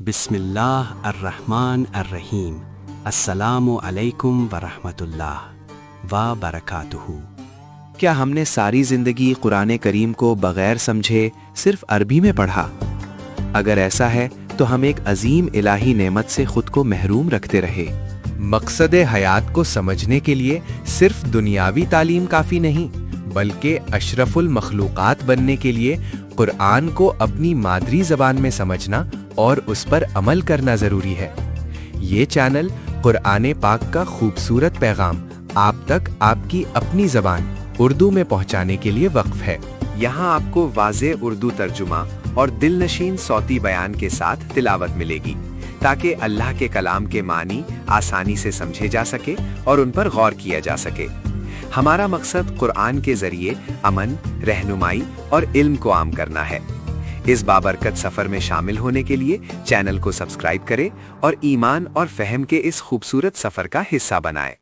بسم اللہ الرحمن الرحیم۔ السلام علیکم ورحمۃ اللہ وبرکاتہ۔ کیا ہم نے ساری زندگی قرآن کریم کو بغیر سمجھے صرف عربی میں پڑھا؟ اگر ایسا ہے تو ہم ایک عظیم الہی نعمت سے خود کو محروم رکھتے رہے۔ مقصد حیات کو سمجھنے کے لیے صرف دنیاوی تعلیم کافی نہیں، بلکہ اشرف المخلوقات بننے کے لیے قرآن کو اپنی مادری زبان میں سمجھنا اور اس پر عمل کرنا ضروری ہے۔ یہ چینل قرآن پاک کا خوبصورت پیغام آپ تک آپ کی اپنی زبان اردو میں پہنچانے کے لیے وقف ہے۔ یہاں آپ کو واضح اردو ترجمہ اور دل نشین صوتی بیان کے ساتھ تلاوت ملے گی، تاکہ اللہ کے کلام کے معنی آسانی سے سمجھے جا سکے اور ان پر غور کیا جا سکے۔ ہمارا مقصد قرآن کے ذریعے امن، رہنمائی اور علم کو عام کرنا ہے۔ اس بابرکت سفر میں شامل ہونے کے لیے چینل کو سبسکرائب کریں اور ایمان اور فہم کے اس خوبصورت سفر کا حصہ بنائیں۔